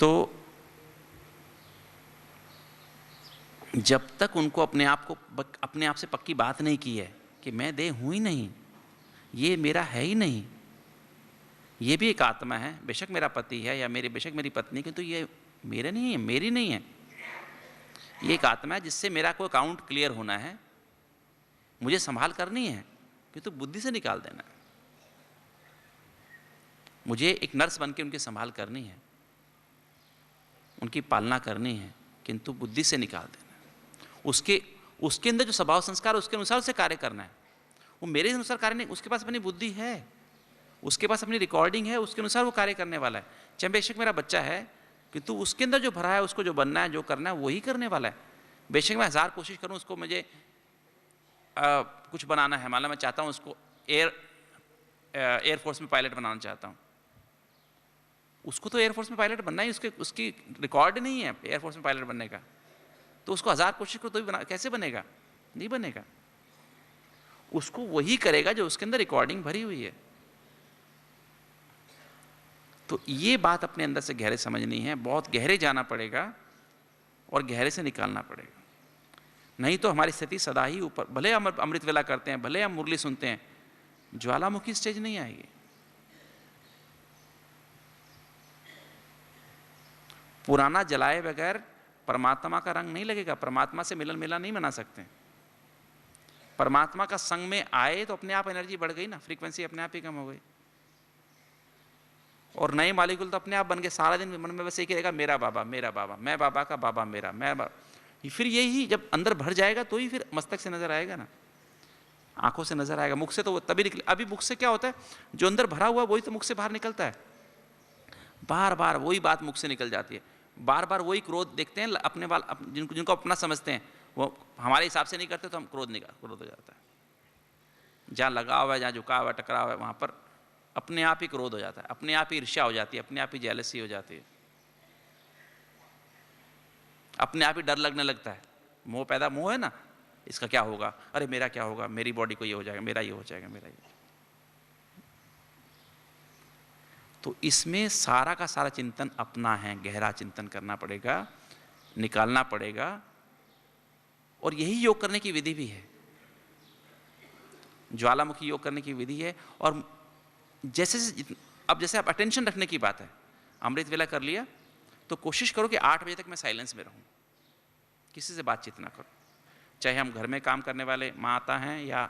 तो जब तक उनको अपने आप से पक्की बात नहीं की है कि मैं देह हूँ ही नहीं, ये मेरा है ही नहीं, ये भी एक आत्मा है, बेशक मेरा पति है या बेशक मेरी पत्नी, किंतु ये मेरे नहीं है, मेरी नहीं है, ये एक आत्मा है जिससे मेरा कोई अकाउंट क्लियर होना है, मुझे संभाल करनी है, किंतु बुद्धि से निकाल देना है। मुझे एक नर्स बन के उनकी संभाल करनी है, उनकी पालना करनी है, किंतु बुद्धि से निकाल देना है। उसके अंदर जो स्वभाव संस्कार, उसके अनुसार उसे कार्य करना है। वो मेरे अनुसार कार्य नहीं, उसके पास अपनी बुद्धि है, उसके पास अपनी रिकॉर्डिंग है, उसके अनुसार वो कार्य करने वाला है। चाहे बेशक मेरा बच्चा है, किंतु उसके अंदर जो भरा है, उसको जो बनना है, जो करना है, वही करने वाला है। बेशक मैं 1000 कोशिश करूँ उसको, मुझे कुछ बनाना है, मान लो मैं चाहता हूँ उसको एयरफोर्स में पायलट बनाना चाहता हूँ, उसको तो एयरफोर्स में पायलट बनना ही, उसकी रिकॉर्ड नहीं है एयरफोर्स में पायलट बनने का, तो उसको 1000 कोशिश करो तो भी कैसे बनेगा? नहीं बनेगा। उसको वही करेगा जो उसके अंदर रिकॉर्डिंग भरी हुई है। तो ये बात अपने अंदर से गहरे समझनी है, बहुत गहरे जाना पड़ेगा और गहरे से निकालना पड़ेगा, नहीं तो हमारी स्थिति सदा ही ऊपर, भले हम अमृत वेला करते हैं, भले हम मुरली सुनते हैं, ज्वालामुखी स्टेज नहीं आएगी। पुराना जलाए बगैर परमात्मा का रंग नहीं लगेगा, परमात्मा से मिलन मेला नहीं बना सकते। परमात्मा का संग में आए तो अपने आप एनर्जी बढ़ गई ना, फ्रीक्वेंसी अपने आप ही कम हो गई। और नए मालिकुल तो अपने आप बन गए, सारा दिन मन में बस एक ही रहेगा, मेरा बाबा, मैं बाबा का बाबा मेरा, फिर यही जब अंदर भर जाएगा तो ही फिर मस्तक से नजर आएगा ना, आंखों से नजर आएगा, मुख से तो वो तभी निकले। अभी मुख से क्या होता है, जो अंदर भरा हुआ वही तो मुख से बाहर निकलता है, बार बार वही बात मुख से निकल जाती है, बार बार वही क्रोध देखते हैं अपने जिनको अपना समझते हैं, वो हमारे हिसाब से नहीं करते तो हम क्रोध हो जाता है। जहाँ लगा हुआ है, जहाँ झुका हुआ है, टकरा हुआ है, वहाँ पर अपने आप ही क्रोध हो जाता है, अपने आप ही ईर्ष्या हो जाती है, अपने आप ही जेलसी हो जाती है, अपने आप ही डर लगने लगता है। मोह है ना, इसका क्या होगा, अरे मेरा क्या होगा, मेरी बॉडी को ये हो जाएगा, मेरा ये हो जाएगा, मेरा ये। तो इसमें सारा का सारा चिंतन अपना है, गहरा चिंतन करना पड़ेगा, निकालना पड़ेगा, और यही योग करने की विधि भी है, ज्वालामुखी योग करने की विधि है। और जैसे आप अटेंशन रखने की बात है, अमृत वेला कर लिया तो कोशिश करो कि 8 बजे तक मैं साइलेंस में रहूं, किसी से बातचीत ना करो, चाहे हम घर में काम करने वाले माता हैं या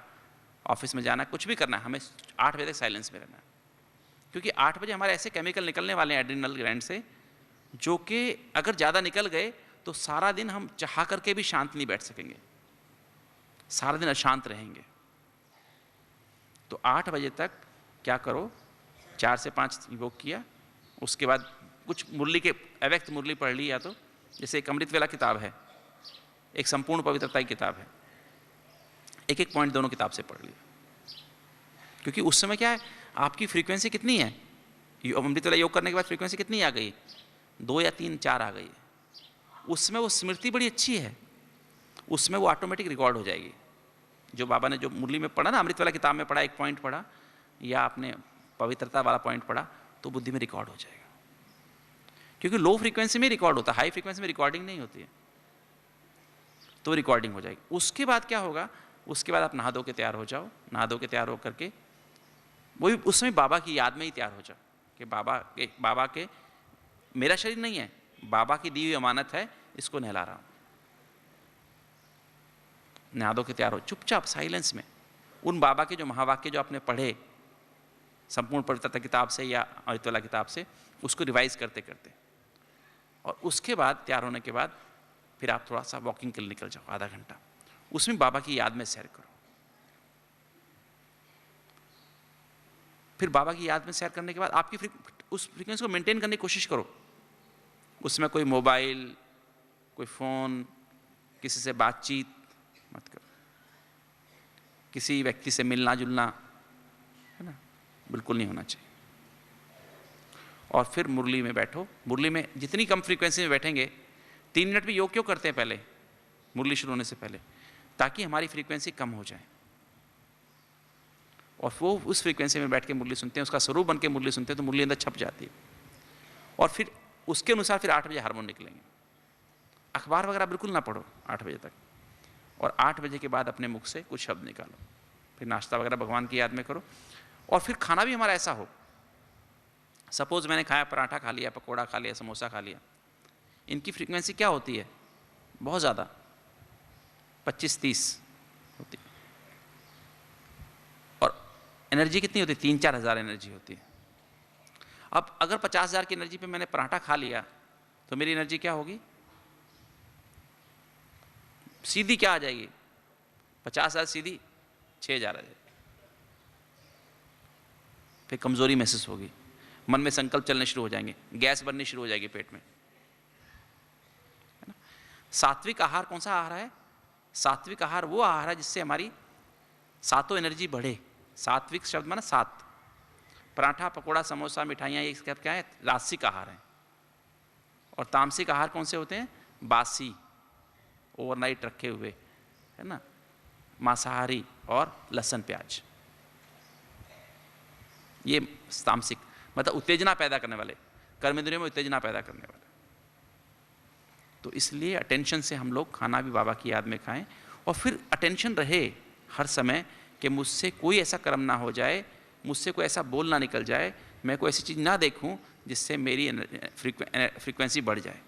ऑफिस में जाना, कुछ भी करना है, हमें 8 बजे तक साइलेंस में रहना है। क्योंकि 8 बजे हमारे ऐसे केमिकल निकलने वाले हैं एड्रिनल ग्लैंड से, जो कि अगर ज़्यादा निकल गए तो सारा दिन हम चाह करके भी शांत नहीं बैठ सकेंगे, सारा दिन अशांत रहेंगे। तो 8 बजे तक क्या करो, 4 से 5 योग किया, उसके बाद कुछ मुरली के अव्यक्त मुरली पढ़ ली, या तो जैसे एक अमृत वेला किताब है, एक संपूर्ण पवित्रता की किताब है, एक पॉइंट दोनों किताब से पढ़ लिया। क्योंकि उस समय क्या है, आपकी फ्रीक्वेंसी कितनी है, अमृत वेला योग करने के बाद फ्रीक्वेंसी कितनी आ गई, 2 या 3 4 आ गई, उसमें वो स्मृति बड़ी अच्छी है, उसमें वो ऑटोमेटिक रिकॉर्ड हो जाएगी। जो बाबा ने जो मुरली में पढ़ा ना, अमृत वाला किताब में पढ़ा, एक पॉइंट पढ़ा या आपने पवित्रता वाला पॉइंट पढ़ा, तो बुद्धि में रिकॉर्ड हो जाएगा। क्योंकि लो फ्रीक्वेंसी में रिकॉर्ड होता है, हाई फ्रीक्वेंसी में रिकॉर्डिंग नहीं होती है, तो रिकॉर्डिंग हो जाएगी। उसके बाद क्या होगा, उसके बाद आप नहा धो के तैयार हो जाओ, नहा धो के तैयार हो करके वही उस समय बाबा की याद में ही तैयार हो जाओ कि बाबा के मेरा शरीर नहीं है, बाबा की दी हुई अमानत है, इसको नहला रहा हूँ। नहा धो के तैयार हो, चुपचाप साइलेंस में उन बाबा के जो महावाक्य जो आपने पढ़े संपूर्ण पवित्रता किताब से या अमृत वेला किताब से, उसको रिवाइज करते करते, और उसके बाद तैयार होने के बाद फिर आप थोड़ा सा वॉकिंग के लिए निकल जाओ, आधा घंटा, उसमें बाबा की याद में सैर करो। फिर बाबा की याद में सैर करने के बाद आपकी उस फ्रीक्वेंसी को मेंटेन करने की कोशिश करो। उसमें कोई मोबाइल, कोई फ़ोन, किसी से बातचीत मत करो, किसी व्यक्ति से मिलना जुलना, है ना, बिल्कुल नहीं होना चाहिए। और फिर मुरली में बैठो। मुरली में जितनी कम फ्रीक्वेंसी में बैठेंगे, 3 मिनट भी योग क्यों करते हैं पहले, मुरली शुरू होने से पहले, ताकि हमारी फ्रीक्वेंसी कम हो जाए, और वो उस फ्रीक्वेंसी में बैठ के मुरली सुनते हैं, उसका स्वरूप बन के मुरली सुनते हैं, तो मुरली अंदर छप जाती है। और फिर उसके अनुसार फिर 8 बजे हार्मोन निकलेंगे। अखबार वगैरह बिल्कुल ना पढ़ो 8 बजे तक, और 8 बजे के बाद अपने मुख से कुछ शब्द निकालो, फिर नाश्ता वगैरह भगवान की याद में करो। और फिर खाना भी हमारा ऐसा हो, सपोज मैंने खाया, पराठा खा लिया, पकोड़ा खा लिया, समोसा खा लिया, इनकी फ्रीक्वेंसी क्या होती है? बहुत ज़्यादा, 25-30 होती है, और एनर्जी कितनी होती है? 3-4 हज़ार एनर्जी होती है। अब अगर 50,000 की एनर्जी पे मैंने पराठा खा लिया तो मेरी एनर्जी क्या होगी? सीधी क्या आ जाएगी? 50,000 सीधी 6,000 आ जाएगी। फिर कमजोरी महसूस होगी, मन में संकल्प चलने शुरू हो जाएंगे, गैस बननी शुरू हो जाएगी पेट में, है ना? सात्विक आहार कौन सा आहार है? सात्विक आहार वो आहार है जिससे हमारी सातों एनर्जी बढ़े। सात्विक शब्द माना सात। पराठा, पकोड़ा, समोसा, मिठाइयाँ, ये क्या है? रासिक आहार है। और तामसिक आहार कौन से होते हैं? बासी, ओवरनाइट रखे हुए, है ना, मांसाहारी और लहसुन प्याज, ये तामसिक, मतलब उत्तेजना पैदा करने वाले, कर्मेंद्रियों में उत्तेजना पैदा करने वाले। तो इसलिए अटेंशन से हम लोग खाना भी बाबा की याद में खाएं, और फिर अटेंशन रहे हर समय कि मुझसे कोई ऐसा कर्म ना हो जाए, मुझसे कोई ऐसा बोल ना निकल जाए, मैं कोई ऐसी चीज़ ना देखूं जिससे मेरी फ्रीक्वेंसी बढ़ जाए।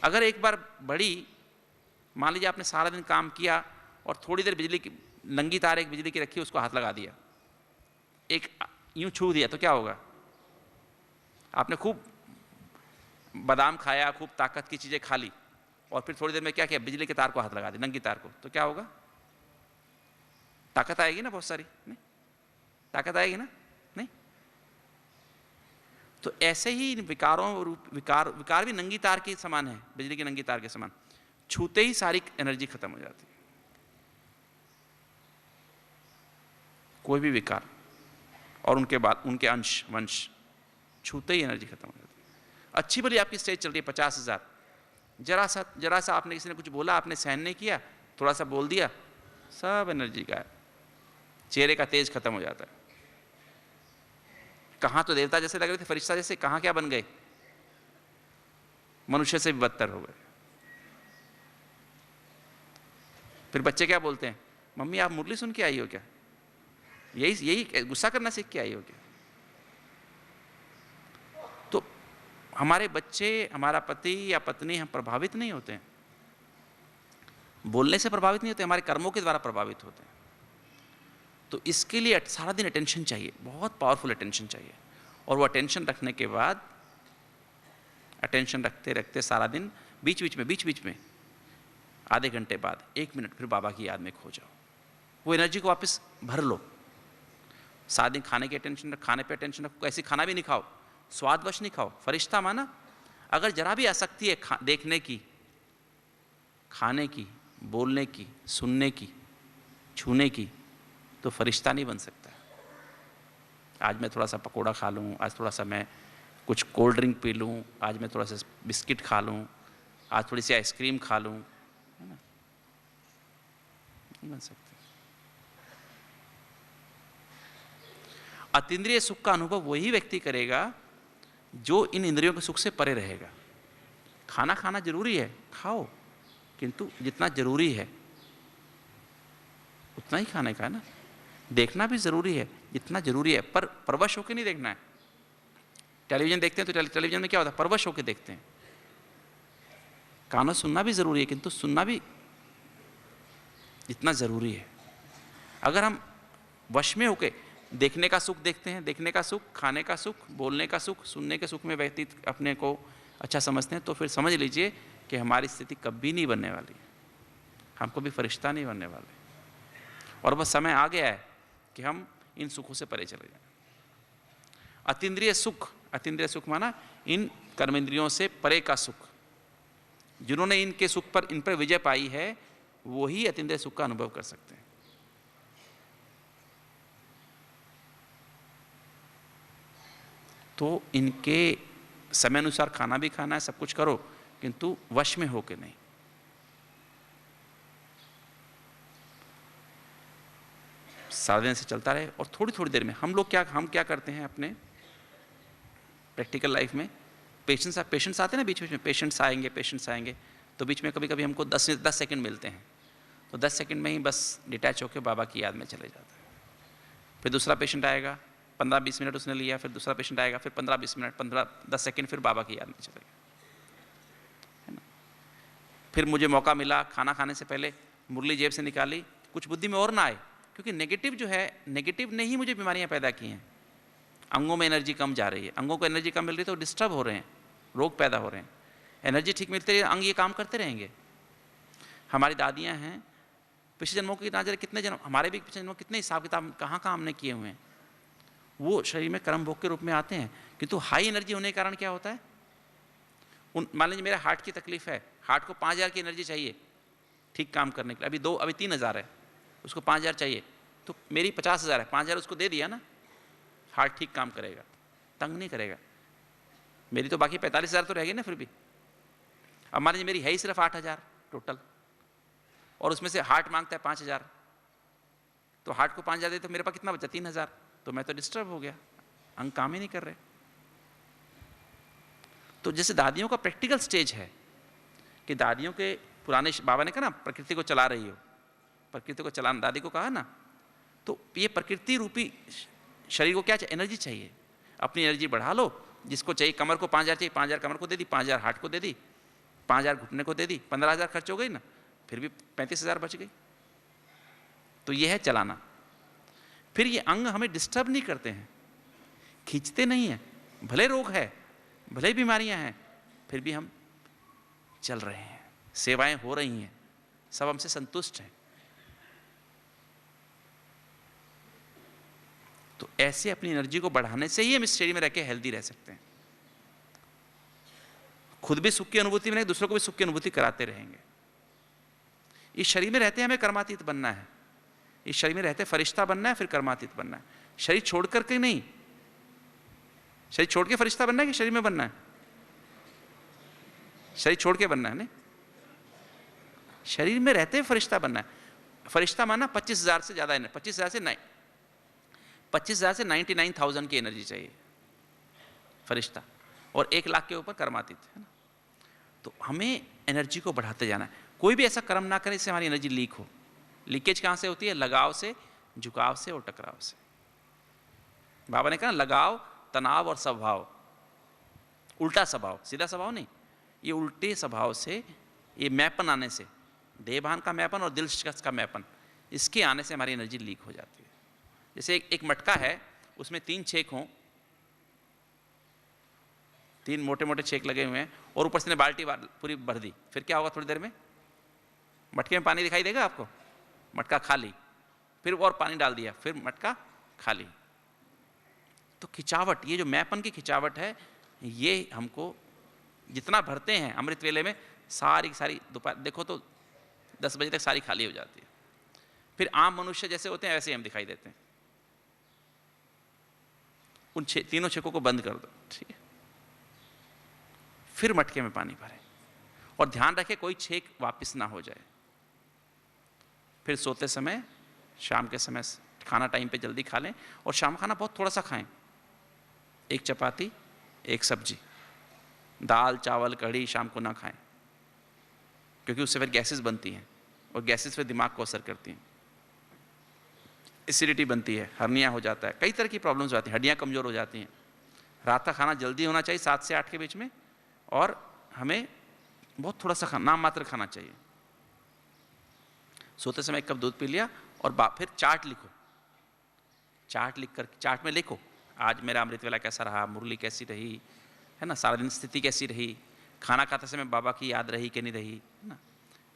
अगर एक बार बढ़ी, मान लीजिए आपने सारा दिन काम किया और थोड़ी देर बिजली की नंगी तार एक बिजली की रखी, उसको हाथ लगा दिया, एक यूं छू दिया, तो क्या होगा? आपने खूब बादाम खाया, खूब ताकत की चीज़ें खा ली, और फिर थोड़ी देर में क्या किया? बिजली के तार को हाथ लगा दी, नंगी तार को, तो क्या होगा? ताकत आएगी ना, बहुत सारी, नहीं? ताकत आएगी ना, नहीं? तो ऐसे ही विकारों, विकार भी नंगी तार के समान है, बिजली की नंगी तार के समान, छूते ही सारी एनर्जी खत्म हो जाती है। कोई भी विकार और उनके बाद उनके अंश वंश, छूते ही एनर्जी खत्म हो जाती है। अच्छी भली आपकी स्टेज चल रही है 50,000, जरा सा आपने, किसी ने कुछ बोला, आपने सहन नहीं किया, थोड़ा सा बोल दिया, सब एनर्जी गायब, चेहरे का तेज खत्म हो जाता है। कहाँ तो देवता जैसे लग रहे थे, फरिश्ता जैसे, कहाँ क्या बन गए? मनुष्य से भी बदतर हो गए। फिर बच्चे क्या बोलते हैं? मम्मी आप मुरली सुन के आई हो क्या? यही गुस्सा करना सीख के आई हो क्या? तो हमारे बच्चे, हमारा पति या पत्नी, हम प्रभावित नहीं होते हैं, बोलने से प्रभावित नहीं होते, हमारे कर्मों के द्वारा प्रभावित होते हैं। तो इसके लिए सारा दिन अटेंशन चाहिए, बहुत पावरफुल अटेंशन चाहिए। और वो अटेंशन रखने के बाद, अटेंशन रखते रखते सारा दिन, बीच बीच में आधे घंटे बाद 1 मिनट फिर बाबा की याद में खो जाओ, वो एनर्जी को वापस भर लो। सारा दिन खाने की अटेंशन, खाने पे अटेंशन रखो, ऐसे खाना भी नहीं खाओ, स्वादवश नहीं खाओ, फरिश्ता माना। अगर जरा भी आसक्ति है देखने की, खाने की, बोलने की, सुनने की, छूने की, तो फरिश्ता नहीं बन सकता। आज मैं थोड़ा सा पकोड़ा खा लूँ, आज थोड़ा सा मैं कुछ कोल्ड ड्रिंक पी लूँ, आज मैं थोड़ा सा बिस्किट खा लूँ, आज थोड़ी सी आइसक्रीम खा लूँ, है ना? नहीं बन सकते। अतीन्द्रिय सुख का अनुभव वही व्यक्ति करेगा जो इन इंद्रियों के सुख से परे रहेगा। खाना खाना जरूरी है, खाओ, किंतु जितना जरूरी है उतना ही खाने का है ना। देखना भी जरूरी है, जितना जरूरी है, पर परवश होकर नहीं देखना है। टेलीविजन देखते हैं तो टेलीविजन में क्या होता है? परवश होकर देखते हैं। गाना सुनना भी जरूरी है, किंतु सुनना भी जितना जरूरी है। अगर हम वश में होकर देखने का सुख देखते हैं, देखने का सुख, खाने का सुख, बोलने का सुख, सुनने के सुख में व्यक्ति अपने को अच्छा समझते हैं, तो फिर समझ लीजिए कि हमारी स्थिति कभी नहीं बनने वाली, हम कभी फरिश्ता नहीं बनने वाले। और बस समय आ गया है कि हम इन सुखों से परे चले जाएं। अतीन्द्रिय सुख माना इन कर्मेंद्रियों से परे का सुख। जिन्होंने इनके सुख पर, इन पर विजय पाई है, वो ही अतीन्द्रिय सुख का अनुभव कर सकते हैं। तो इनके समय अनुसार खाना भी खाना है, सब कुछ करो, किंतु वश में होके नहीं। सारा दिन से चलता रहे। और थोड़ी थोड़ी देर में हम क्या करते हैं अपने प्रैक्टिकल लाइफ में, पेशेंट्स आते हैं ना बीच बीच में, पेशेंट्स आएंगे तो बीच में कभी कभी हमको 10 सेकंड मिलते हैं, तो 10 सेकंड में ही बस डिटैच होकर बाबा की याद में चले जाते हैं। फिर दूसरा पेशेंट आएगा, 15-20 मिनट उसने लिया, फिर दूसरा पेशेंट आएगा, फिर 15-20 मिनट, 15-10 सेकंड, फिर बाबा की याद में चले गए, है ना। फिर मुझे मौका मिला, खाना खाने से पहले मुरली जेब से निकाली, कुछ बुद्धि में और ना आए, क्योंकि नेगेटिव जो है, नेगेटिव ने ही मुझे बीमारियां पैदा की हैं। अंगों में एनर्जी कम जा रही है, अंगों को एनर्जी कम मिल रही है तो डिस्टर्ब हो रहे हैं, रोग पैदा हो रहे हैं। एनर्जी ठीक मिलती रही, अंग ये काम करते रहेंगे। हमारी दादियां हैं, पिछले जन्मों की ना जाने कितने जन्म, हमारे भी पिछले जन्मों कितने हिसाब किताब कहाँ हमने किए हुए हैं, वो शरीर में कर्म भोग के रूप में आते हैं। किंतु हाई एनर्जी होने के कारण क्या होता है, मान लीजिए मेरे हार्ट की तकलीफ है, हार्ट को 5000 की एनर्जी चाहिए ठीक काम करने के लिए, अभी 3000 है, उसको 5000 चाहिए, तो मेरी 50000 है, 5000 उसको दे दिया ना, हार्ट ठीक काम करेगा, तंग नहीं करेगा। मेरी तो बाकी 45000 तो रहेगी ना फिर भी। अब मान लीजिए मेरी है ही सिर्फ 8000 टोटल, और उसमें से हार्ट मांगता है 5000, तो हार्ट को 5000 दे तो मेरे पास कितना बचा, 3000, तो मैं तो डिस्टर्ब हो गया, अंग काम ही नहीं कर रहे। तो जैसे दादियों का प्रैक्टिकल स्टेज है कि दादियों के पुराने, बाबा ने कहा ना प्रकृति को चला रही हो, प्रकृति को चलाना, दादी को कहा ना, तो ये प्रकृति रूपी शरीर को क्या चाहिए, एनर्जी चाहिए। अपनी एनर्जी बढ़ा लो, जिसको चाहिए, कमर को 5000 चाहिए, 5000 कमर को दे दी, 5000 हार्ट को दे दी, 5000 घुटने को दे दी, 15000 खर्च हो गई ना, फिर भी 35000 बच गई। तो ये है चलाना। फिर ये अंग हमें डिस्टर्ब नहीं करते हैं, खींचते नहीं हैं, भले रोग है, भले बीमारियां हैं, फिर भी हम चल रहे हैं, सेवाएं हो रही हैं, सब हमसे संतुष्ट हैं। तो ऐसे अपनी एनर्जी को बढ़ाने से ही हम इस शरीर में रह के हेल्दी रह सकते हैं। खुद भी सुख की अनुभूति में, दूसरों को भी सुख की अनुभूति कराते रहेंगे। इस शरीर में रहते हमें कर्मातीत बनना है, इस शरीर में रहते फरिश्ता बनना है, फिर कर्मातीत बनना है। शरीर छोड़ करके नहीं, शरीर छोड़ के फरिश्ता बनना है कि शरीर में बनना है, शरीर छोड़ के बनना है नहीं, शरीर में रहते फरिश्ता बनना है। फरिश्ता माना 25000 से ज्यादा, 25000 से 99,000 की एनर्जी चाहिए फरिश्ता, और 1,00,000 के ऊपर कर्मातीत, है ना। तो हमें एनर्जी को बढ़ाते जाना है। कोई भी ऐसा कर्म ना करे जिससे हमारी एनर्जी लीक हो। लीकेज कहाँ से होती है, लगाव से, झुकाव से और टकराव से। बाबा ने कहा लगाव, तनाव और स्वभाव, उल्टा स्वभाव, सीधा स्वभाव नहीं, ये उल्टे स्वभाव से, ये मैपन आने से, देहभान का मैपन और दिल शिकस्त का मैपन, इसके आने से हमारी एनर्जी लीक हो जाती है। जैसे एक मटका है, उसमें 3 छेक हों, 3 मोटे मोटे छेक लगे हुए हैं, और ऊपर से बाल्टी पूरी भर दी, फिर क्या होगा, थोड़ी देर में मटके में पानी दिखाई देगा आपको, मटका खाली, फिर और पानी डाल दिया, फिर मटका खाली। तो खिंचावट, ये जो मैपन की खिंचावट है, ये हमको जितना भरते हैं अमृत वेले में, सारी दोपहर देखो तो 10 बजे तक सारी खाली हो जाती है। फिर आम मनुष्य जैसे होते हैं वैसे ही हम दिखाई देते हैं। उन तीनों छेकों को बंद कर दो, ठीक है, फिर मटके में पानी भरें, और ध्यान रखें कोई छेक वापस ना हो जाए। फिर सोते समय, शाम के समय खाना टाइम पे जल्दी खा लें, और शाम खाना बहुत थोड़ा सा खाएं, 1 चपाती 1 सब्जी, दाल चावल कढ़ी शाम को ना खाएं, क्योंकि उससे फिर गैसेस बनती हैं, और गैसेस फिर दिमाग को असर करती हैं, एसिडिटी बनती है, हर्निया हो जाता है, कई तरह की प्रॉब्लम्स आती हैं, हड्डियाँ कमज़ोर हो जाती हैं। रात का खाना जल्दी होना चाहिए, 7 से 8 के बीच में, और हमें बहुत थोड़ा सा नाम मात्र खाना चाहिए। सोते समय 1 कप दूध पी लिया, और फिर चार्ट लिखो, चार्ट लिख कर, चार्ट में लिखो आज मेरा अमृत वेला कैसा रहा, मुरली कैसी रही, है ना, सारा दिन स्थिति कैसी रही, खाना खाते समय बाबा की याद रही कि नहीं रही, है ना,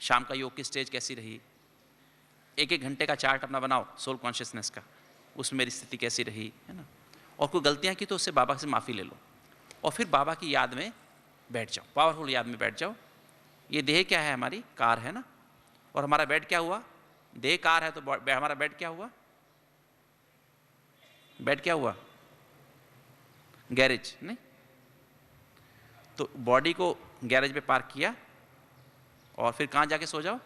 शाम का योग की स्टेज कैसी रही। 1-1 घंटे का चार्ट अपना बनाओ सोल कॉन्शियसनेस का, उसमें मेरी स्थिति कैसी रही, है ना। और कोई गलतियाँ की तो उससे बाबा से माफ़ी ले लो, और फिर बाबा की याद में बैठ जाओ, पावरफुल याद में बैठ जाओ। ये देह क्या है, हमारी कार है ना, और हमारा बेड क्या हुआ, देह कार है तो हमारा बेड क्या हुआ, बेड क्या हुआ, गैरेज नहीं। तो बॉडी को गैरेज पे पार्क किया, और फिर कहाँ जाके सो जाओ,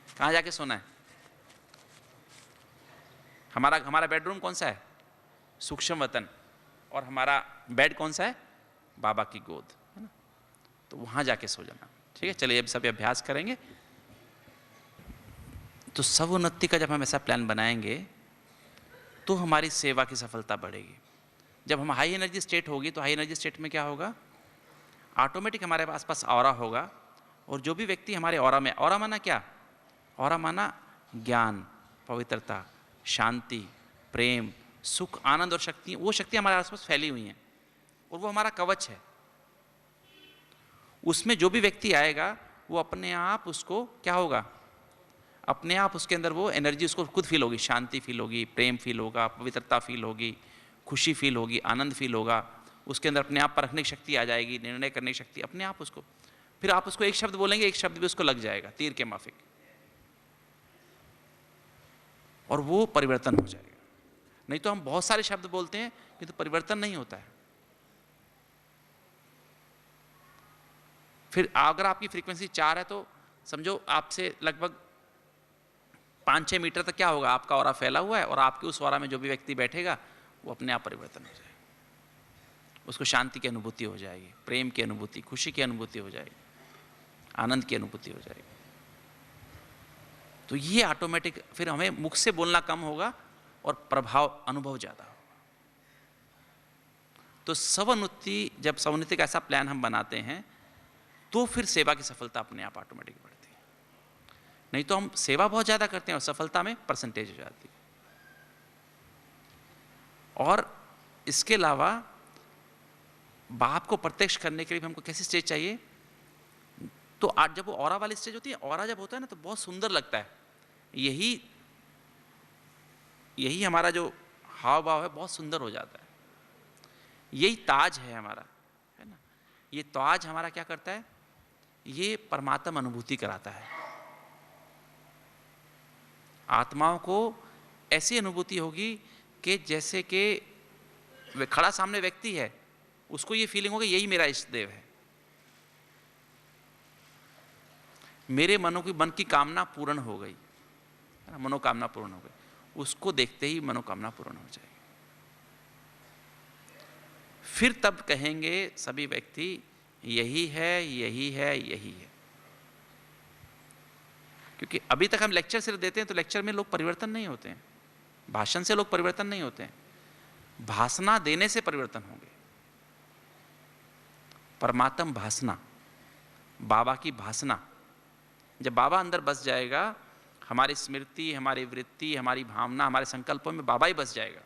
कहाँ जाके सोना है। हमारा बेडरूम कौन सा है, सूक्ष्म वतन, और हमारा बेड कौन सा है, बाबा की गोद, है ना, तो वहाँ जाके सो जाना। ठीक है, चलिए अब सभी अभ्यास करेंगे। तो सर्वोन्नति का जब हम ऐसा प्लान बनाएंगे तो हमारी सेवा की सफलता बढ़ेगी। जब हम हाई एनर्जी स्टेट होगी तो हाई एनर्जी स्टेट में क्या होगा, ऑटोमेटिक हमारे आसपास ऑरा होगा, और जो भी व्यक्ति हमारे ऑरा में, ऑरा माना क्या, ऑरा माना ज्ञान, पवित्रता, शांति, प्रेम, सुख, आनंद और शक्ति, वो शक्ति हमारे आसपास फैली हुई हैं और वो हमारा कवच है। उसमें जो भी व्यक्ति आएगा वो अपने आप उसको क्या होगा, अपने आप उसके अंदर वो एनर्जी उसको खुद फील होगी, शांति फील होगी, प्रेम फील होगा, पवित्रता फील होगी, खुशी फील होगी, आनंद फील होगा, उसके अंदर अपने आप परखने की शक्ति आ जाएगी, निर्णय करने की शक्ति अपने आप उसको, फिर आप उसको एक शब्द बोलेंगे, एक शब्द भी उसको लग जाएगा तीर के माफिक, और वो परिवर्तन हो जाएगा। नहीं तो हम बहुत सारे शब्द बोलते हैं किंतु तो परिवर्तन नहीं होता है। फिर अगर आपकी फ्रीक्वेंसी 4 है तो समझो आपसे लगभग 5-6 मीटर तक क्या होगा, आपका ऑरा फैला हुआ है, और आपके उस ऑरा में जो भी व्यक्ति बैठेगा वो अपने आप परिवर्तन हो जाएगा, उसको शांति की अनुभूति हो जाएगी, प्रेम की अनुभूति, खुशी की अनुभूति हो जाएगी, आनंद की अनुभूति हो जाएगी। तो ये ऑटोमेटिक फिर हमें मुख से बोलना कम होगा और प्रभाव अनुभव ज़्यादा होगा। तो सर्वोन्नति, जब सर्वोन्नति का ऐसा प्लान हम बनाते हैं तो फिर सेवा की सफलता अपने आप ऑटोमेटिक बढ़ती है। नहीं तो हम सेवा बहुत ज़्यादा करते हैं और सफलता में परसेंटेज हो जाती है। और इसके अलावा बाप को प्रत्यक्ष करने के लिए हमको कैसी स्टेज चाहिए, तो आज जब वो ऑरा वाली स्टेज होती है, ऑरा जब होता है ना तो बहुत सुंदर लगता है। यही हमारा जो हाव भाव है बहुत सुंदर हो जाता है। यही ताज है हमारा, है ना। ये ताज हमारा क्या करता है, ये परमात्मा अनुभूति कराता है। आत्माओं को ऐसी अनुभूति होगी कि जैसे कि खड़ा सामने व्यक्ति है, उसको ये फीलिंग होगी यही मेरा इष्ट देव है, मेरे मन की कामना पूर्ण हो गई, मनोकामना पूर्ण हो गई, उसको देखते ही मनोकामना पूर्ण हो जाएगी। फिर तब कहेंगे सभी व्यक्ति यही है, यही है, यही है। क्योंकि अभी तक हम लेक्चर सिर्फ देते हैं तो लेक्चर में लोग परिवर्तन नहीं होते हैं, भाषण से लोग परिवर्तन नहीं होते हैं, भाषणा देने से परिवर्तन होंगे। परमात्म भाषणा, बाबा की भाषणा, जब बाबा अंदर बस जाएगा, हमारी स्मृति, हमारी वृत्ति, हमारी भावना, हमारे संकल्पों में बाबा ही बस जाएगा।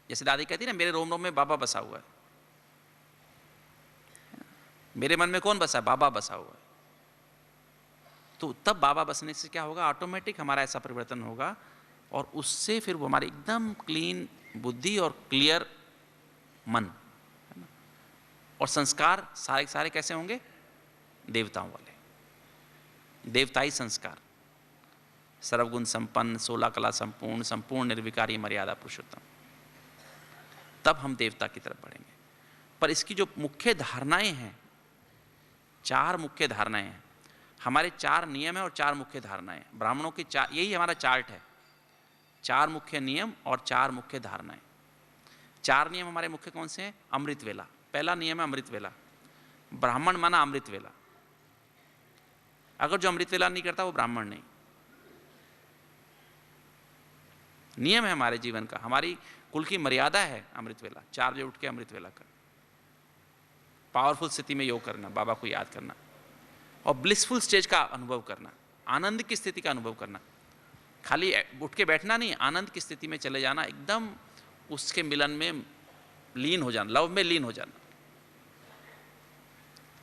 जैसे दादी कहती है ना, मेरे रोम रोम में बाबा बसा हुआ है। मेरे मन में कौन बसा है, बाबा बसा हुआ है। तो तब बाबा बसने से क्या होगा, ऑटोमेटिक हमारा ऐसा परिवर्तन होगा, और उससे फिर वो हमारे एकदम क्लीन बुद्धि और क्लियर मन, है ना, और संस्कार सारे सारे कैसे होंगे, देवताओं वाले, देवताई संस्कार, सर्वगुण संपन्न, 16 कला संपूर्ण, संपूर्ण निर्विकारी मर्यादा पुरुषोत्तम। तब हम देवता की तरफ बढ़ेंगे। पर इसकी जो मुख्य धारणाएं हैं, 4 मुख्य धारणाएं हैं, हमारे 4 नियम है और 4 मुख्य धारणाएं हैं। ब्राह्मणों की 4, यही हमारा चार्ट है, 4 मुख्य नियम और 4 मुख्य धारणाएं। 4 नियम हमारे मुख्य कौन से हैं, अमृत वेला, पहला नियम है अमृत वेला। ब्राह्मण माना अमृत वेला, अगर जो अमृत वेला नहीं करता वो ब्राह्मण नहीं। नियम है हमारे जीवन का, हमारी कुल की मर्यादा है अमृत वेला, 4 बजे उठ के अमृत वेला कर, पावरफुल स्थिति में योग करना, बाबा को याद करना, और ब्लिसफुल स्टेज का अनुभव करना, आनंद की स्थिति का अनुभव करना। खाली उठ के बैठना नहीं, आनंद की स्थिति में चले जाना, एकदम उसके मिलन में लीन हो जाना, लव में लीन हो जाना,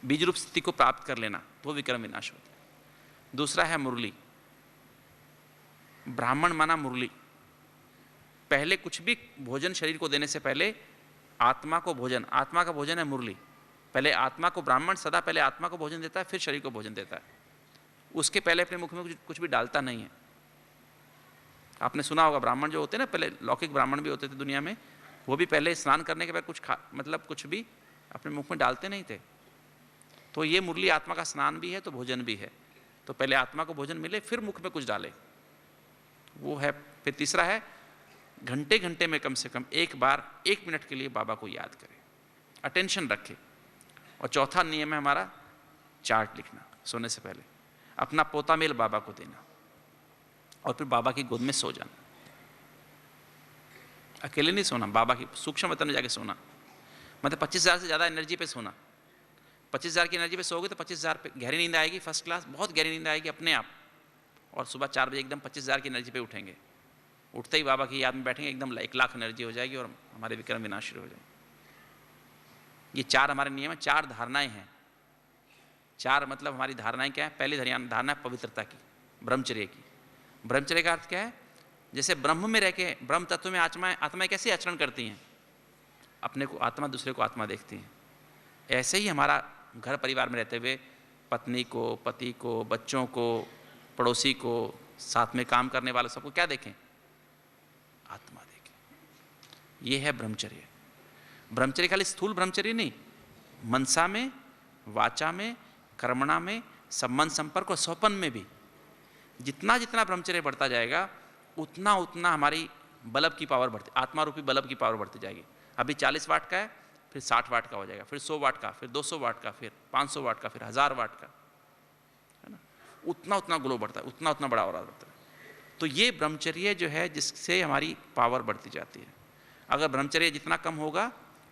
बीज रूप स्थिति को प्राप्त कर लेना, तो विक्रम विनाश होता है। दूसरा है मुरली, ब्राह्मण माना मुरली। पहले कुछ भी भोजन शरीर को देने से पहले आत्मा को भोजन, आत्मा का भोजन है मुरली। पहले आत्मा को, ब्राह्मण सदा पहले आत्मा को भोजन देता है, फिर शरीर को भोजन देता है, उसके पहले अपने मुख में कुछ भी डालता नहीं है। आपने सुना होगा ब्राह्मण जो होते हैं ना, पहले लौकिक ब्राह्मण भी होते थे दुनिया में, वो भी पहले स्नान करने के बाद कुछ भी अपने मुख में डालते नहीं थे। तो ये मुरली आत्मा का स्नान भी है तो भोजन भी है। तो पहले आत्मा को भोजन मिले फिर मुख में कुछ डाले, वो है। फिर तीसरा है घंटे घंटे में कम से कम एक बार 1 मिनट के लिए बाबा को याद करें, अटेंशन रखे। और चौथा नियम है हमारा चार्ट लिखना सोने से पहले, अपना पोता मेल बाबा को देना और फिर बाबा की गोद में सो जाना। अकेले नहीं सोना, बाबा की सूक्ष्म वतन में जाके सोना, मतलब 25,000 से ज़्यादा एनर्जी पे सोना। 25,000 की एनर्जी पे सोओगे तो 25,000 पे गहरी नींद आएगी, फर्स्ट क्लास, बहुत गहरी नींद आएगी अपने आप। और सुबह 4 बजे एकदम 25,000 की एनर्जी पे उठेंगे, उठते ही बाबा की याद में बैठेंगे, एकदम 1,00,000 एनर्जी हो जाएगी और हमारे विक्रम विनाश शुरू हो जाएंगे। ये 4 हमारे नियम है, 4 धारणाएं हैं। 4 मतलब हमारी धारणाएं क्या है? पहली धारणा है पवित्रता की, ब्रह्मचर्य की। ब्रह्मचर्य का अर्थ क्या है? जैसे ब्रह्म में रह के, ब्रह्म तत्व में आत्माएं कैसे आचरण करती हैं? अपने को आत्मा, दूसरे को आत्मा देखती हैं। ऐसे ही हमारा घर परिवार में रहते हुए पत्नी को, पति को, बच्चों को, पड़ोसी को, साथ में काम करने वालों सबको क्या देखें? आत्मा देखें। ये है ब्रह्मचर्य। ब्रह्मचर्य खाली स्थूल ब्रह्मचर्य नहीं, मनसा में, वाचा में, कर्मणा में, संबंध संपर्क और स्वपन में भी। जितना जितना ब्रह्मचर्य बढ़ता जाएगा उतना उतना हमारी बल्ब की पावर बढ़ती, आत्मा रूपी बल्ब की पावर बढ़ती जाएगी। अभी 40 वाट का है, फिर 60 वाट का हो जाएगा, फिर 100 वाट का, फिर 200 वाट का, फिर 500 वाट का, फिर 1000 वाट का, है ना। उतना उतना ग्लो बढ़ता है, उतना उतना बड़ा हो रहा होता है। तो ये ब्रह्मचर्य जो है जिससे हमारी पावर बढ़ती जाती है। अगर ब्रह्मचर्य जितना कम होगा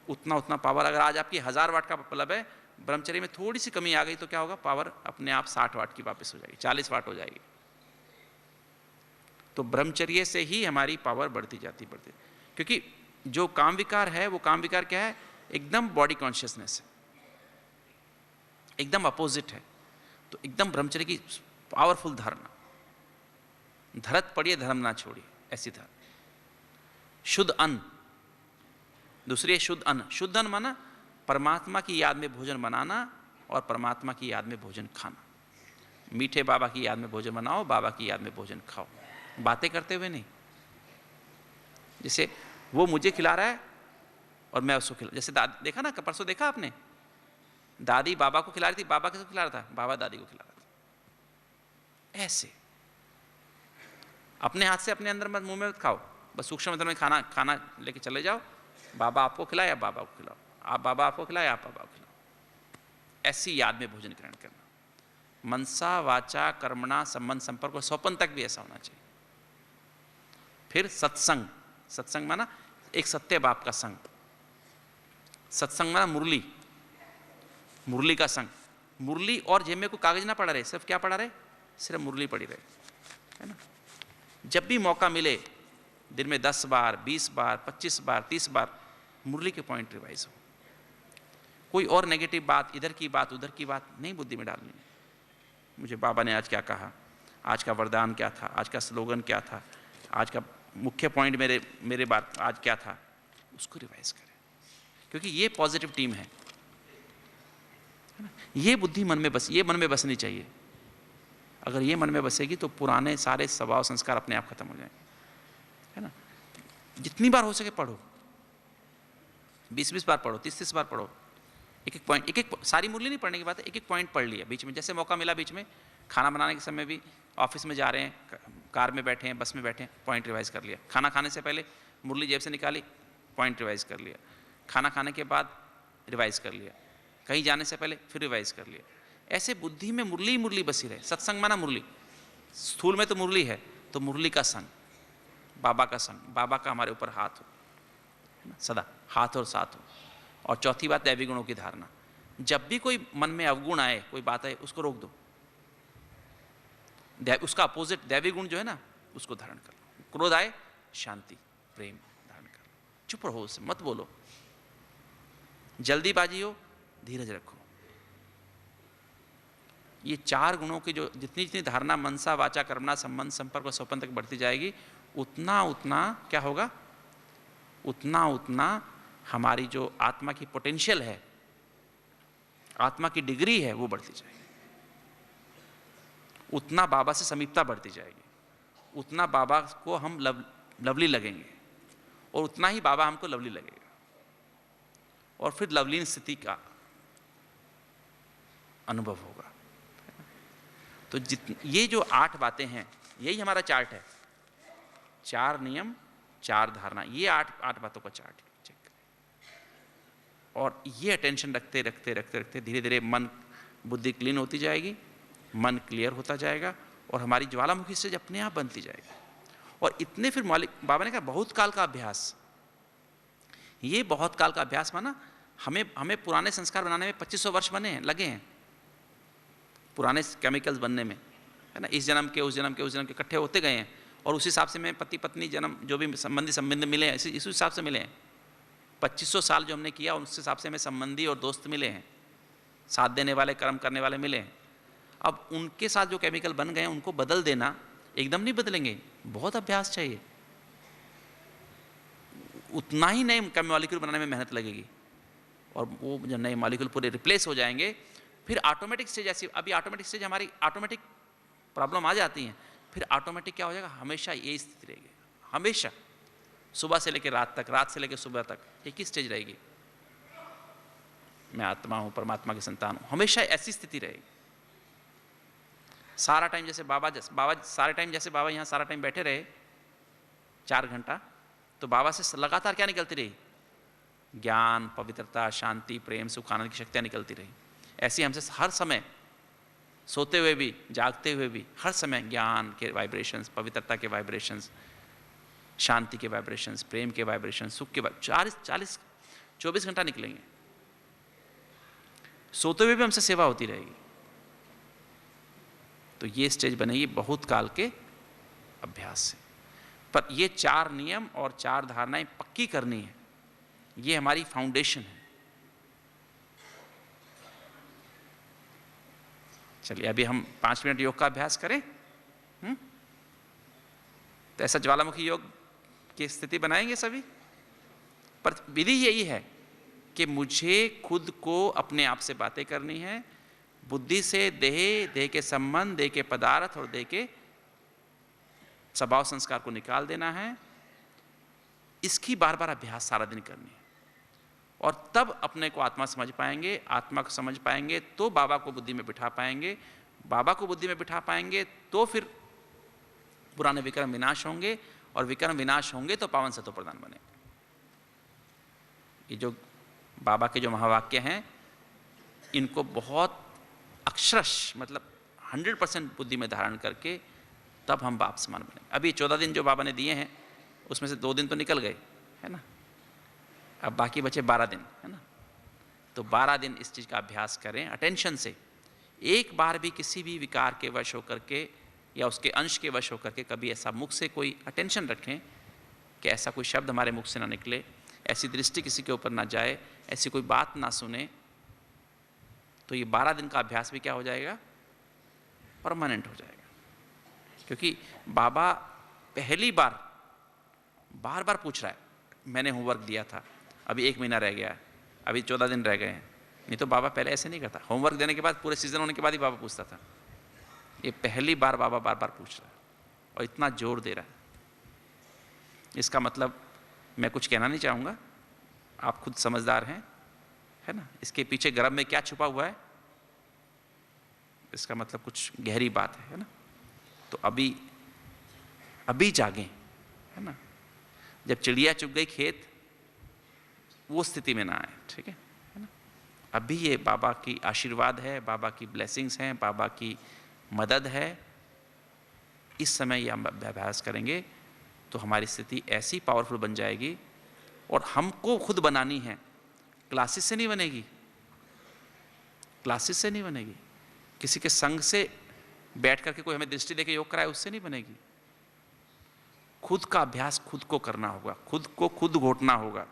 उतना उतना पावर, अगर आज आपकी 1000 वाट का बल्ब है, ब्रह्मचर्य में थोड़ी सी कमी आ गई तो क्या होगा? पावर अपने आप 60 वाट की वापस हो जाएगी, 40 वाट हो जाएगी। तो ब्रह्मचर्य से ही हमारी पावर बढ़ती जाती, क्योंकि जो काम विकार है वो काम विकार क्या है? एकदम बॉडी कॉन्शियसनेस है, एकदम अपोजिट है। तो एकदम ब्रह्मचर्य की पावरफुल धारणा, धरत पड़िए धर्म ना छोड़िए, ऐसी धारणा। शुद्ध अन्न, दूसरी है शुद्ध अन्न। शुद्ध अन्न माना परमात्मा की याद में भोजन बनाना और परमात्मा की याद में भोजन खाना। मीठे बाबा की याद में भोजन बनाओ, बाबा की याद में भोजन खाओ, बातें करते हुए नहीं। जैसे वो मुझे खिला रहा है और मैं उसको खिला, जैसे देखा ना, परसों देखा आपने, दादी बाबा को खिला रही थी, बाबा किसको खिला रहा था? बाबा दादी को खिला रहा था। ऐसे अपने हाथ से अपने अंदर मत, मुंह में मत खाओ, बस सूक्ष्म अंदर में खाना लेके चले जाओ। बाबा आपको खिलाए, आप बाबा को खिलाओ, आप बाबा आपको खिलाए, आप बाबा को खिलाओ। ऐसी याद में भोजन ग्रहण करना। मनसा वाचा कर्मणा संबंध संपर्क और स्वपन तक भी ऐसा होना चाहिए। फिर सत्संग। सत्संग माना एक सत्य बाप का संग। सत्संग माना मुरली, मुरली का संग। मुरली और जेब में को कागज ना पड़ा रहे, सिर्फ क्या पड़ा रहे? सिर्फ मुरली पड़ी रहे, है ना। जब भी मौका मिले दिन में 10 बार, 20 बार, 25 बार, 30 बार मुरली के पॉइंट रिवाइज हो। कोई और नेगेटिव बात, इधर की बात उधर की बात नहीं बुद्धि में डालनी। मुझे बाबा ने आज क्या कहा, आज का वरदान क्या था, आज का स्लोगन क्या था, आज का मुख्य पॉइंट मेरे बात आज क्या था, उसको रिवाइज करें, क्योंकि ये पॉजिटिव टीम है ना। ये बुद्धि मन में बस, ये मन में बसनी चाहिए। अगर ये मन में बसेगी तो पुराने सारे स्वभाव संस्कार अपने आप खत्म हो जाएंगे, है ना। जितनी बार हो सके पढ़ो, 20-20 बार पढ़ो, 30-30 बार पढ़ो। एक पॉइंट, एक सारी मुरली नहीं पढ़ने की बात है, एक पॉइंट पढ़ लिया बीच में, जैसे मौका मिला बीच में, खाना बनाने के समय भी, ऑफिस में जा रहे हैं, कार में बैठे हैं, बस में बैठे हैं, पॉइंट रिवाइज कर लिया। खाना खाने से पहले मुरली जेब से निकाली, पॉइंट रिवाइज कर लिया। खाना खाने के बाद रिवाइज कर लिया, कहीं जाने से पहले फिर रिवाइज कर लिया। ऐसे बुद्धि में मुरली मुरली बसी रहे। सत्संग माना मुरली, स्थूल में तो मुरली है, तो मुरली का संग, बाबा का संग, बाबा का हमारे ऊपर हाथ हो, है ना, सदा हाथ और साथ हो। और चौथी बात दैवी गुणों की धारणा। जब भी कोई मन में अवगुण आए, कोई बात आए, उसको रोक दो। उसका अपोजिट दैवी गुण जो है ना, उसको धारण कर लो। क्रोध आए, शांति प्रेम धारण कर लो, चुप रहो, उससे मत बोलो। जल्दीबाजी हो, धीरज रखो। ये 4 गुणों की जो जितनी जितनी धारणा मनसा वाचा कर्मणा संबंध संपर्क और स्वपन तक बढ़ती जाएगी, उतना उतना क्या होगा? उतना उतना हमारी जो आत्मा की पोटेंशियल है, आत्मा की डिग्री है, वो बढ़ती जाएगी। उतना बाबा से समीपता बढ़ती जाएगी, उतना बाबा को हम लवली लगेंगे, और उतना ही बाबा हमको लवली लगेगा, और फिर लवलीन स्थिति का अनुभव होगा। तो ये जो 8 बातें हैं, यही हमारा चार्ट है। 4 नियम, 4 धारणा, ये 8 बातों का चार्ट चेक करें। और ये अटेंशन रखते रखते रखते रखते धीरे धीरे मन बुद्धि क्लीन होती जाएगी, मन क्लियर होता जाएगा और हमारी ज्वालामुखी स्टेज अपने आप बनती जाएगी। और इतने फिर मौलिक, बाबा ने कहा बहुत काल का अभ्यास, ये बहुत काल का अभ्यास माना हमें पुराने संस्कार बनाने में 2500 वर्ष बने हैं, लगे हैं पुराने केमिकल्स बनने में, है ना। इस जन्म के उस जन्म के उस जन्म के इकट्ठे होते गए हैं और उस हिसाब से मैं पति पत्नी जन्म जो भी संबंध मिले हैं इस हिसाब से मिले हैं। 2500 साल जो हमने किया उस हिसाब से हमें संबंधी और दोस्त मिले हैं, साथ देने वाले कर्म करने वाले मिले हैं। अब उनके साथ जो केमिकल बन गए हैं उनको बदल देना एकदम नहीं बदलेंगे, बहुत अभ्यास चाहिए। उतना ही नए मॉलिक्यूल बनाने में मेहनत लगेगी और वो जब नए मॉलिक्यूल पूरे रिप्लेस हो जाएंगे फिर ऑटोमेटिक स्टेज, ऐसी अभी ऑटोमेटिक स्टेज हमारी ऑटोमेटिक प्रॉब्लम आ जाती हैं, फिर ऑटोमेटिक क्या हो जाएगा, हमेशा यही स्थिति रहेगी, हमेशा सुबह से लेकर रात तक, रात से लेकर सुबह तक एक ही स्टेज रहेगी, मैं आत्मा हूं, परमात्मा की संतान हूं, हमेशा ऐसी स्थिति रहेगी। सारा टाइम जैसे बाबा सारे टाइम जैसे बाबा यहाँ सारा टाइम बैठे रहे 4 घंटा, तो बाबा से लगातार क्या निकलती रही, ज्ञान, पवित्रता, शांति, प्रेम, सुख, आनंद की शक्तियाँ निकलती रही। ऐसी हमसे हर समय, सोते हुए भी जागते हुए भी हर समय ज्ञान के वाइब्रेशंस, पवित्रता के वाइब्रेशंस, शांति के वाइब्रेशंस, प्रेम के वाइब्रेशंस, सुख के 24 घंटा निकलेंगे। सोते हुए भी हमसे सेवा होती रहेगी। तो ये स्टेज बनेगी बहुत काल के अभ्यास से। पर ये 4 नियम और 4 धारणाएं पक्की करनी है, ये हमारी फाउंडेशन है। चलिए अभी हम 5 मिनट योग का अभ्यास करें। तो ऐसा ज्वालामुखी योग की स्थिति बनाएंगे सभी। पर विधि यही है कि मुझे खुद को अपने आप से बातें करनी है, बुद्धि से देह के संबंध, देह के पदार्थ और देह के स्वभाव संस्कार को निकाल देना है। इसकी बार बार अभ्यास सारा दिन करनी है और तब अपने को आत्मा समझ पाएंगे। आत्मा को समझ पाएंगे तो बाबा को बुद्धि में बिठा पाएंगे, बाबा को बुद्धि में बिठा पाएंगे तो फिर पुराने विक्रम विनाश होंगे और विक्रम विनाश होंगे तो पावन सतो प्रधान बनेंगे। ये जो बाबा के जो महावाक्य हैं इनको बहुत अक्षरश मतलब 100% बुद्धि में धारण करके तब हम बाप समान बने। अभी 14 दिन जो बाबा ने दिए हैं उसमें से 2 दिन तो निकल गए, है ना। अब बाकी बचे 12 दिन, है ना। तो 12 दिन इस चीज़ का अभ्यास करें अटेंशन से। एक बार भी किसी भी विकार के वश होकर के या उसके अंश के वश होकर के कभी ऐसा मुख से कोई अटेंशन रखें कि ऐसा कोई शब्द हमारे मुख से ना निकले, ऐसी दृष्टि किसी के ऊपर ना जाए, ऐसी कोई बात ना सुने। तो ये 12 दिन का अभ्यास भी क्या हो जाएगा, परमानेंट हो जाएगा। क्योंकि बाबा पहली बार बार पूछ रहा है, मैंने होमवर्क दिया था, अभी 1 महीना रह गया है, अभी 14 दिन रह गए हैं। नहीं तो बाबा पहले ऐसे नहीं करता, होमवर्क देने के बाद पूरे सीजन होने के बाद ही बाबा पूछता था। ये पहली बार बाबा बार पूछ रहा है और इतना जोर दे रहा है। इसका मतलब मैं कुछ कहना नहीं चाहूँगा, आप खुद समझदार हैं, है ना। इसके पीछे गर्भ में क्या छुपा हुआ है, इसका मतलब कुछ गहरी बात है ना। तो अभी जागें, है ना। जब चिड़िया चुग गई खेत, वो स्थिति में ना आए, ठीक है ना। अभी ये बाबा की आशीर्वाद है, बाबा की ब्लेसिंग्स हैं, बाबा की मदद है। इस समय ये हम अभ्यास करेंगे तो हमारी स्थिति ऐसी पावरफुल बन जाएगी। और हमको खुद बनानी है, क्लासेस से नहीं बनेगी, क्लासेस से नहीं बनेगी, किसी के संग से बैठ करके कोई हमें दृष्टि देके योग कराए उससे नहीं बनेगी। खुद का अभ्यास खुद को करना होगा, खुद को खुद घोटना होगा,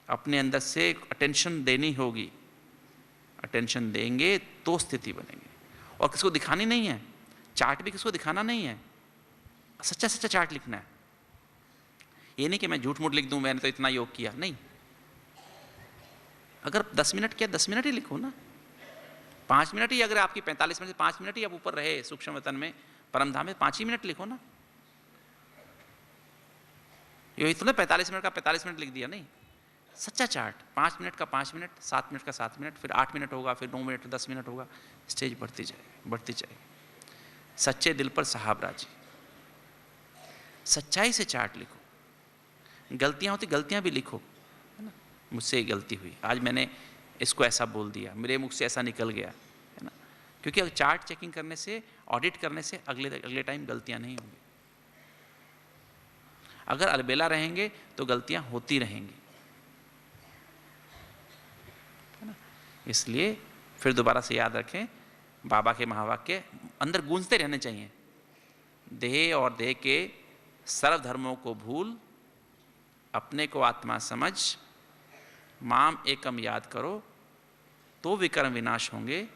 अपने अंदर से अटेंशन देनी होगी। अटेंशन देंगे तो स्थिति बनेगी। और किसको दिखानी नहीं है, चार्ट भी किसको दिखाना नहीं है, सच्चा सच्चा चार्ट लिखना है। ये नहीं कि मैं झूठ मूठ लिख दूं, मैंने तो इतना योग किया, नहीं। अगर 10 मिनट किया 10 मिनट ही लिखो ना, 5 मिनट ही, अगर आपकी 45 मिनट से 5 मिनट ही आप ऊपर रहे सूक्ष्म वतन में परमधाम में, 5 ही मिनट लिखो ना। ये इतना 45 मिनट का 45 मिनट लिख दिया, नहीं। सच्चा चार्ट, 5 मिनट का 5 मिनट, 7 मिनट का 7 मिनट, फिर 8 मिनट होगा, फिर 9 मिनट, 10 मिनट होगा, स्टेज बढ़ती जाएगी, बढ़ती जाएगी। सच्चे दिल पर साहब राजी, सच्चाई से चार्ट लिखो। गलतियां होती, गलतियां भी लिखो, है ना। मुझसे गलती हुई, आज मैंने इसको ऐसा बोल दिया, मेरे मुख से ऐसा निकल गया, है ना। क्योंकि चार्ट चेकिंग करने से, ऑडिट करने से अगले टाइम गलतियां नहीं होंगी। अगर अलबेला रहेंगे तो गलतियां होती रहेंगी, है ना। इसलिए फिर दोबारा से याद रखें, बाबा के महावाक्य अंदर गूंजते रहने चाहिए। देह और देह के सर्वधर्मों को भूल, अपने को आत्मा समझ, माम एकम याद करो, तो विकर्म विनाश होंगे,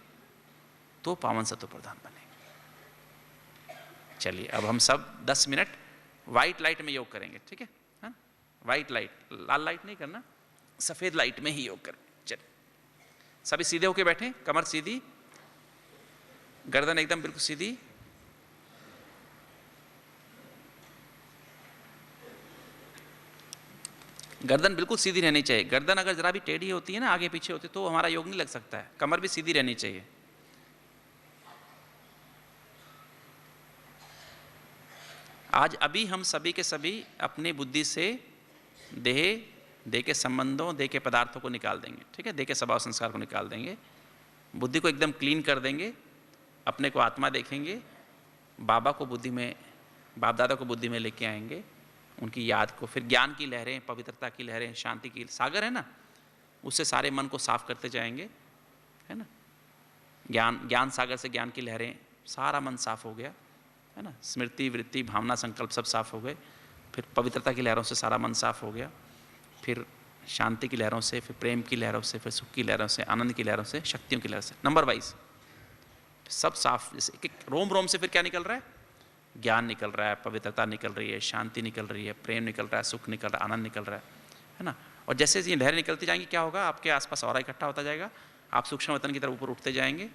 तो पावन सत्व प्रधान बनेंगे। चलिए अब हम सब 10 मिनट व्हाइट लाइट में योग करेंगे, ठीक है। हाँ, व्हाइट लाइट, लाल लाइट नहीं करना, सफेद लाइट में ही योग करेंगे। चलिए सभी सीधे होके बैठे, कमर सीधी, गर्दन एकदम बिल्कुल सीधी, गर्दन बिल्कुल सीधी रहनी चाहिए। गर्दन अगर जरा भी टेढ़ी होती है ना, आगे पीछे होती है, तो हमारा योग नहीं लग सकता है। कमर भी सीधी रहनी चाहिए। आज अभी हम सभी के सभी अपनी बुद्धि से देह के संबंधों, देह के पदार्थों को निकाल देंगे, ठीक है। देह के स्वभाव संस्कार को निकाल देंगे, बुद्धि को एकदम क्लीन कर देंगे, अपने को आत्मा देखेंगे, बाबा को बुद्धि में, बाप दादा को बुद्धि में लेके आएंगे, उनकी याद को, फिर ज्ञान की लहरें, पवित्रता की लहरें, शांति की सागर है ना, उससे सारे मन को साफ करते जाएंगे, है ना। ज्ञान सागर से ज्ञान की लहरें, सारा मन साफ हो गया, है ना। स्मृति, वृत्ति, भावना, संकल्प सब साफ हो गए। फिर पवित्रता की लहरों से सारा मन साफ हो गया, फिर शांति की लहरों से, फिर प्रेम की लहरों से, फिर सुख की लहरों से, आनंद की लहरों से, शक्तियों की लहरों से, नंबर वाइज सब साफ। जैसे एक रोम रोम से फिर क्या निकल रहा है, ज्ञान निकल रहा है, पवित्रता निकल रही है, शांति निकल रही है, प्रेम निकल रहा है, सुख निकल रहा है, आनंद निकल रहा है ना। और जैसे ये लहरें निकलती जाएंगी, क्या होगा, आपके आसपास और इकट्ठा होता जाएगा, आप सूक्ष्म वतन की तरफ ऊपर उठते जाएंगे,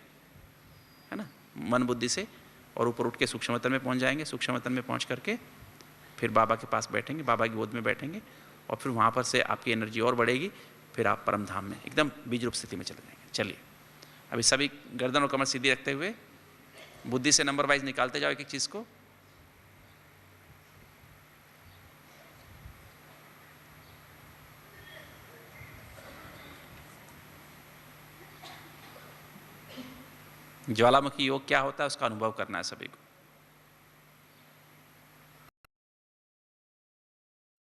है ना, मन बुद्धि से, और ऊपर उठ के सूक्ष्म वतन में पहुंच जाएंगे। सूक्ष्म वतन में पहुंच करके फिर बाबा के पास बैठेंगे, बाबा की गोद में बैठेंगे, और फिर वहाँ पर से आपकी एनर्जी और बढ़ेगी, फिर आप परम धाम में एकदम बीज रूप स्थिति में चले जाएंगे। चलिए अभी सभी गर्दन और कमर सीधी रखते हुए बुद्धि से नंबर वाइज निकालते जाओ एक एक चीज़ को। ज्वालामुखी योग क्या होता है उसका अनुभव करना है सभी को।